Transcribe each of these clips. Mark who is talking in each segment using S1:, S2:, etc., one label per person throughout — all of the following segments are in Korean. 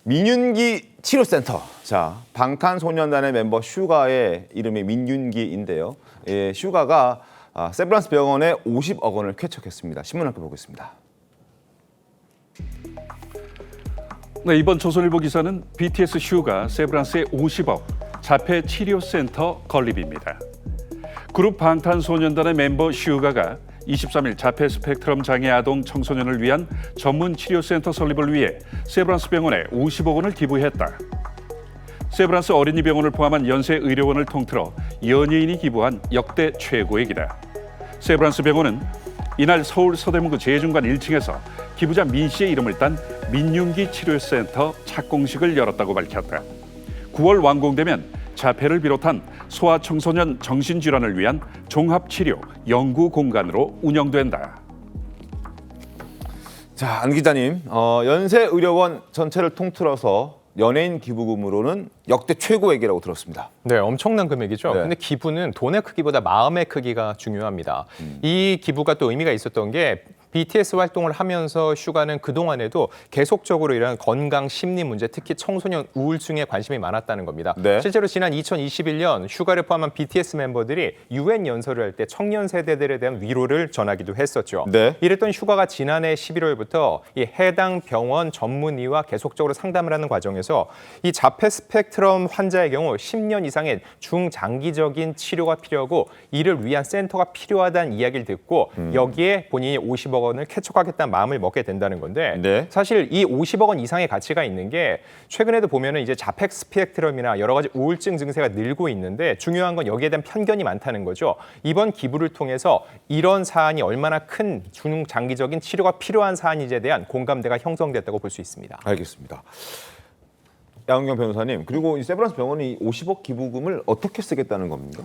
S1: 민윤기 치료센터. 자, 방탄소년단의 멤버 슈가의 이름이 민윤기인데요. 예, 슈가가 세브란스 병원에 50억 원을 쾌척했습니다. 신문 함께 보겠습니다.
S2: 네, 이번 조선일보 기사는 BTS 슈가 세브란스의 50억 자폐 치료센터 건립입니다. 그룹 방탄소년단의 멤버 슈가가 23일 자폐 스펙트럼 장애 아동 청소년을 위한 전문 치료센터 설립을 위해 세브란스 병원에 50억 원을 기부했다. 세브란스 어린이병원을 포함한 연세 의료원을 통틀어 연예인이 기부한 역대 최고액이다. 세브란스 병원은 이날 서울 서대문구 재중관 1층에서 기부자 민 씨의 이름을 딴 민윤기 치료센터 착공식을 열었다고 밝혔다. 9월 완공되면 자폐를 비롯한 소아청소년 정신질환을 위한 종합치료 연구 공간으로 운영된다.
S1: 자, 안 기자님, 연세의료원 전체를 통틀어서 연예인 기부금으로는 역대 최고액이라고 들었습니다.
S3: 네, 엄청난 금액이죠.
S1: 네.
S3: 근데 기부는 돈의 크기보다 마음의 크기가 중요합니다. 이 기부가 또 의미가 있었던 게 BTS 활동을 하면서 슈가는 그동안에도 계속적으로 이런 건강 심리 문제, 특히 청소년 우울증에 관심이 많았다는 겁니다.
S1: 네.
S3: 실제로 지난 2021년 슈가를 포함한 BTS 멤버들이 UN 연설을 할 때 청년 세대들에 대한 위로를 전하기도 했었죠.
S1: 네.
S3: 이랬던 슈가가 지난해 11월부터 이 해당 병원 전문의와 계속적으로 상담을 하는 과정에서 이 자폐 스펙트럼 환자의 경우 10년 이상의 중장기적인 치료가 필요하고 이를 위한 센터가 필요하다는 이야기를 듣고 여기에 본인이 50억 원을 쾌척하겠다는 마음을 먹게 된다는 건데
S1: 네.
S3: 사실 이 50억 원 이상의 가치가 있는 게 최근에도 보면은 이제 자폐 스펙트럼이나 여러 가지 우울증 증세가 늘고 있는데 중요한 건 여기에 대한 편견이 많다는 거죠. 이번 기부를 통해서 이런 사안이 얼마나 큰 중장기적인 치료가 필요한 사안인지에 대한 공감대가 형성됐다고 볼 수 있습니다.
S1: 알겠습니다. 양은경 변호사님, 그리고 이 세브란스 병원이 50억 기부금을 어떻게 쓰겠다는 겁니까?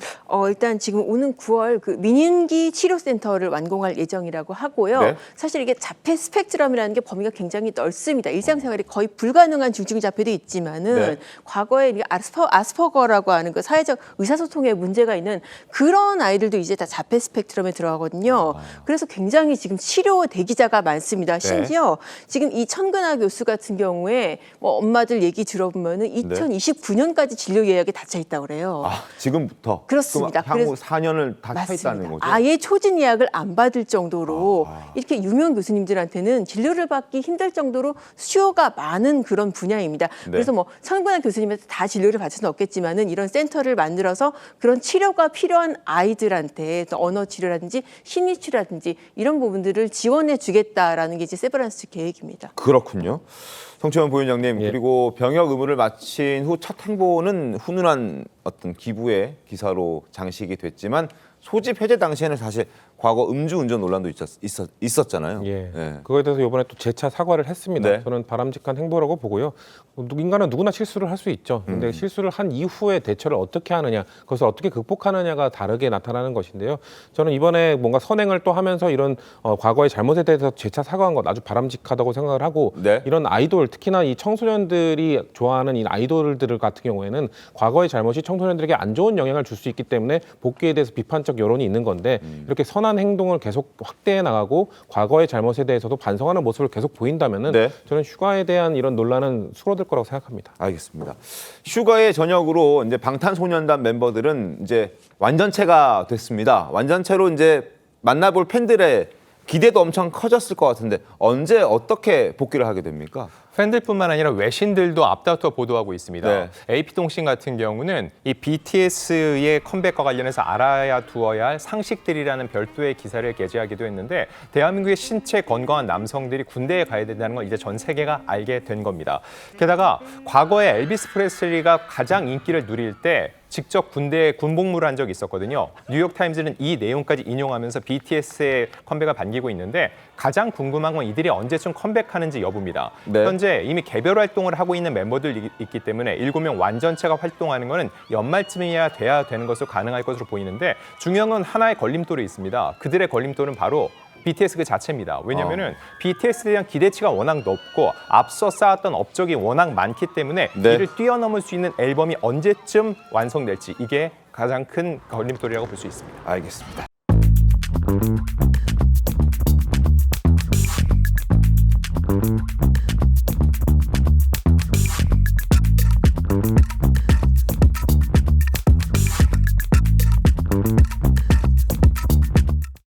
S4: 일단 지금 오는 9월 그 민윤기 치료센터를 완공할 예정이라고 하고요.
S1: 네.
S4: 사실 이게 자폐 스펙트럼이라는 게 범위가 굉장히 넓습니다. 일상생활이 거의 불가능한 중증 자폐도 있지만은
S1: 네.
S4: 과거에 아스퍼거라고 하는 그 사회적 의사소통에 문제가 있는 그런 아이들도 이제 다 자폐 스펙트럼에 들어가거든요. 그래서 굉장히 지금 치료 대기자가 많습니다. 심지어 지금 이 천근아 교수 같은 경우에 뭐 엄마들 얘기 들어보면은 2029년까지 진료 예약이 닫혀 있다고 그래요.
S1: 아, 지금부터?
S4: 그렇습니다.
S1: 그럼 향후
S4: 그래서-
S1: 4년을 다 차
S4: 맞습니다.
S1: 있다는 거죠?
S4: 아예 초진 예약을 안 받을 정도로 이렇게 유명 교수님들한테는 진료를 받기 힘들 정도로 수요가 많은 그런 분야입니다.
S1: 네.
S4: 그래서 뭐 천근아 교수님한테 다 진료를 받을 수는 없겠지만은 이런 센터를 만들어서 그런 치료가 필요한 아이들한테 또 언어 치료라든지 심리 치료라든지 이런 부분들을 지원해 주겠다라는 게 이제 세브란스 측 계획입니다.
S1: 그렇군요. 성채원 부위원장님,
S3: 예.
S1: 그리고 병역 의무를 마친 후 첫 행보는 훈훈한 어떤 기부의 기사로 장식이 됐지만 소집 해제 당시에는 사실 과거 음주운전 논란도 있었잖아요.
S5: 예.
S1: 예.
S5: 그거에 대해서 이번에 또 재차 사과를 했습니다.
S1: 네.
S5: 저는 바람직한 행보라고 보고요. 인간은 누구나 실수를 할 수 있죠. 근데 실수를 한 이후에 대처를 어떻게 하느냐, 그것을 어떻게 극복하느냐가 다르게 나타나는 것인데요. 저는 이번에 뭔가 선행을 또 하면서 이런 과거의 잘못에 대해서 재차 사과한 것 아주 바람직하다고 생각을 하고
S1: 네.
S5: 이런 아이돌, 특히나 이 청소년들이 좋아하는 이 아이돌들 같은 경우에는 과거의 잘못이 청소년들에게 안 좋은 영향을 줄 수 있기 때문에 복귀에 대해서 비판적 여론이 있는 건데 이렇게 선한 행동을 계속 확대해 나가고 과거의 잘못에 대해서도 반성하는 모습을 계속 보인다면은
S1: 네.
S5: 저는 슈가에 대한 이런 논란은 수그러들 거라고 생각합니다.
S1: 알겠습니다. 슈가의 전역으로 이제 방탄소년단 멤버들은 이제 완전체가 됐습니다. 완전체로 이제 만나볼 팬들의 기대도 엄청 커졌을 것 같은데 언제 어떻게 복귀를 하게 됩니까?
S3: 팬들뿐만 아니라 외신들도 앞다퉈 보도하고 있습니다.
S1: 네.
S3: AP통신 같은 경우는 이 BTS의 컴백과 관련해서 알아야 두어야 할 상식들이라는 별도의 기사를 게재하기도 했는데 대한민국의 신체 건강한 남성들이 군대에 가야 된다는 걸 이제 전 세계가 알게 된 겁니다. 게다가 과거에 엘비스 프레슬리가 가장 인기를 누릴 때 직접 군대에 군복무를 한 적이 있었거든요. 뉴욕타임즈는 이 내용까지 인용하면서 BTS의 컴백을 반기고 있는데 가장 궁금한 건 이들이 언제쯤 컴백하는지 여부입니다.
S1: 네.
S3: 현재 이미 개별 활동을 하고 있는 멤버들이 있기 때문에 7명 완전체가 활동하는 것은 연말쯤이야 돼야 되는 것으로 가능할 것으로 보이는데 중요한 건 하나의 걸림돌이 있습니다. 그들의 걸림돌은 바로 BTS 그 자체입니다. 왜냐하면 BTS에 대한 기대치가 워낙 높고 앞서 쌓았던 업적이 워낙 많기 때문에
S1: 네.
S3: 이를 뛰어넘을 수 있는 앨범이 언제쯤 완성될지 이게 가장 큰 걸림돌이라고 볼 수 있습니다.
S1: 알겠습니다.
S6: 있습니다.